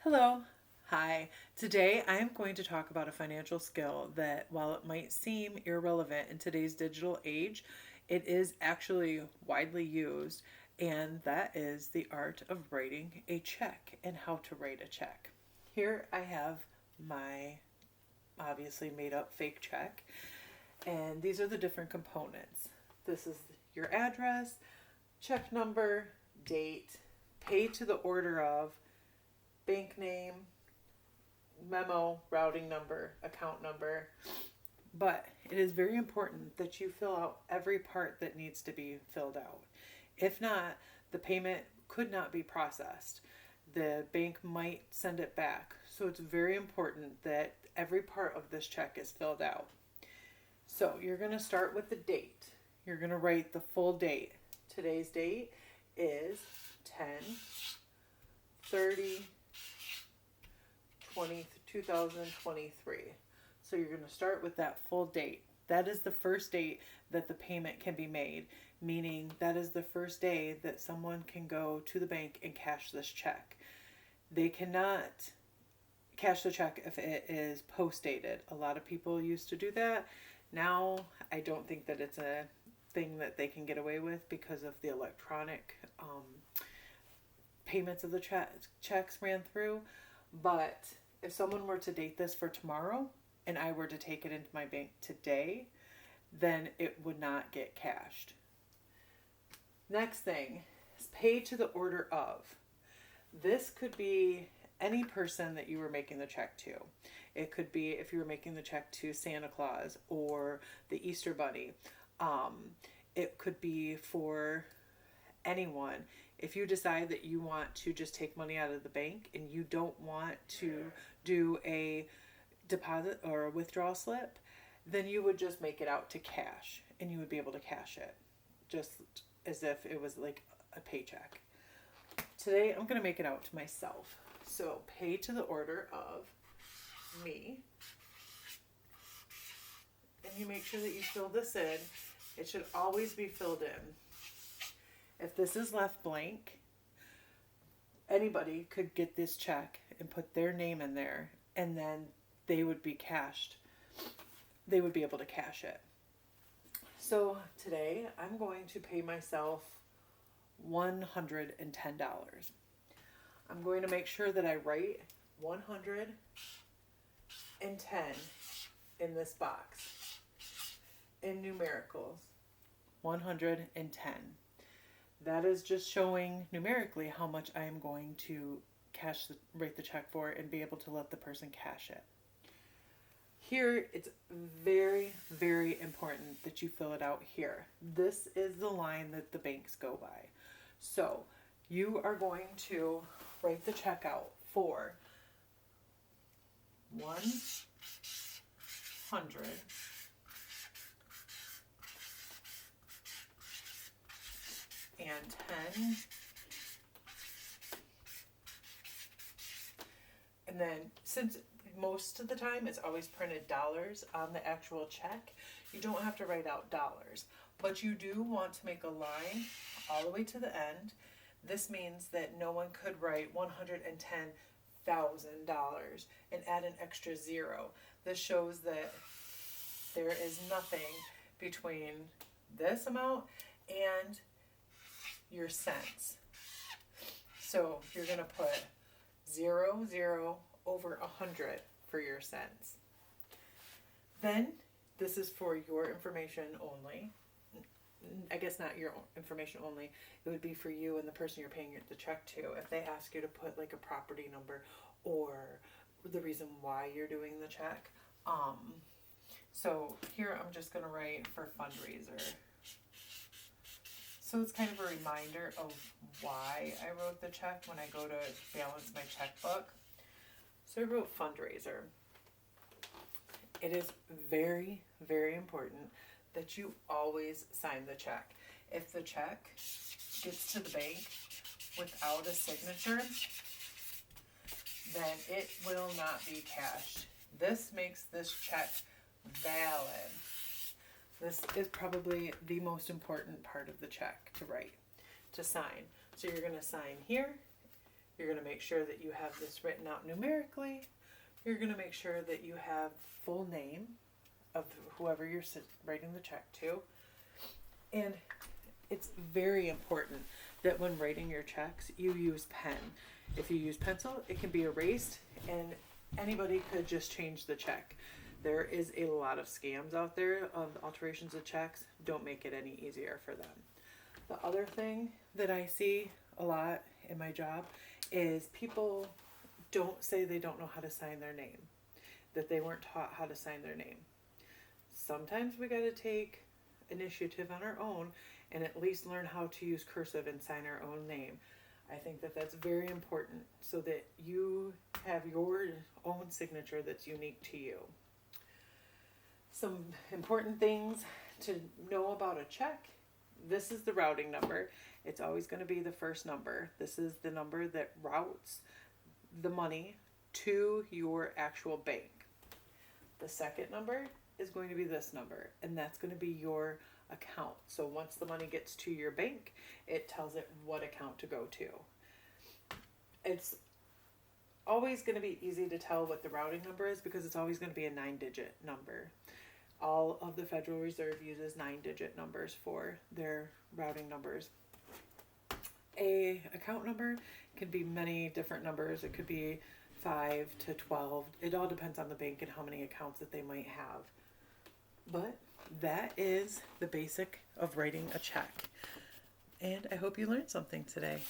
Hello. Hi. Today I am going to talk about a financial skill that, while it might seem irrelevant in today's digital age, it is actually widely used, and that is the art of writing a check and how to write a check. Here I have my obviously made up fake check, and these are the different components. This is your address, check number, date, pay to the order of, bank name, memo, routing number, account number. But it is very important that you fill out every part that needs to be filled out. If not, the payment could not be processed. The bank might send it back. So it's very important that every part of this check is filled out. So you're going to start with the date. You're going to write the full date. Today's date is 10 30 2023. So you're going to start with that full date. That is the first date that the payment can be made, meaning that is the first day that someone can go to the bank and cash this check. They cannot cash the check if it is post dated. A lot of people used to do that. Now, I don't think that it's a thing that they can get away with because of the electronic payments of the checks ran through. But if someone were to date this for tomorrow and I were to take it into my bank today, then it would not get cashed. Next thing is pay to the order of. This could be any person that you were making the check to. It could be if you were making the check to Santa Claus or the Easter Bunny. It could be for anyone. If you decide that you want to just take money out of the bank and you don't want to do a deposit or a withdrawal slip, then you would just make it out to cash and you would be able to cash it just as if it was like a paycheck. Today I'm going to make it out to myself. So pay to the order of me. And you make sure that you fill this in. It should always be filled in. If this is left blank, anybody could get this check and put their name in there, and then they would be cashed. They would be able to cash it. So today I'm going to pay myself $110. I'm going to make sure that I write 110 in this box in numericals. 110. That is just showing numerically how much I am going to write the check for and be able to let the person cash it. Here, it's very, very important that you fill it out here. This is the line that the banks go by. So you are going to write the check out for 100 and 10, and then since most of the time it's always printed dollars on the actual check, you don't have to write out dollars, but you do want to make a line all the way to the end. This means that no one could write $110,000 and add an extra zero. This shows that there is nothing between this amount and your cents. So you're going to put 0 over 100 for your cents. Then this is for your information only. I guess not your information only. It would be for you and the person you're paying the check to. If they ask you to put like a property number or the reason why you're doing the check. So here I'm just going to write for fundraiser. So it's kind of a reminder of why I wrote the check when I go to balance my checkbook. So I wrote fundraiser. It is very, very important that you always sign the check. If the check gets to the bank without a signature, then it will not be cashed. This makes this check valid. This is probably the most important part of the check to write, to sign. So you're going to sign here You're going to make sure that you have this written out numerically. You're going to make sure that you have full name of whoever you're writing the check to. And it's very important that when writing your checks, you use pen. If you use pencil, it can be erased and anybody could just change the check. There is a lot of scams out there of alterations of checks. Don't make it any easier for them. The other thing that I see a lot in my job is people don't say they don't know how to sign their name, that they weren't taught how to sign their name. Sometimes we got to take initiative on our own and at least learn how to use cursive and sign our own name. I think that that's very important so that you have your own signature that's unique to you. Some important things to know about a check. This is the routing number. It's always going to be the first number. This is the number that routes the money to your actual bank. The second number is going to be this number, and that's going to be your account. So once the money gets to your bank, it tells it what account to go to. It's always going to be easy to tell what the routing number is because it's always going to be a 9-digit number. All of the Federal Reserve uses 9-digit numbers for their routing numbers. A account number can be many different numbers. It could be 5 to 12. It all depends on the bank and how many accounts that they might have. But that is the basic of writing a check. And I hope you learned something today.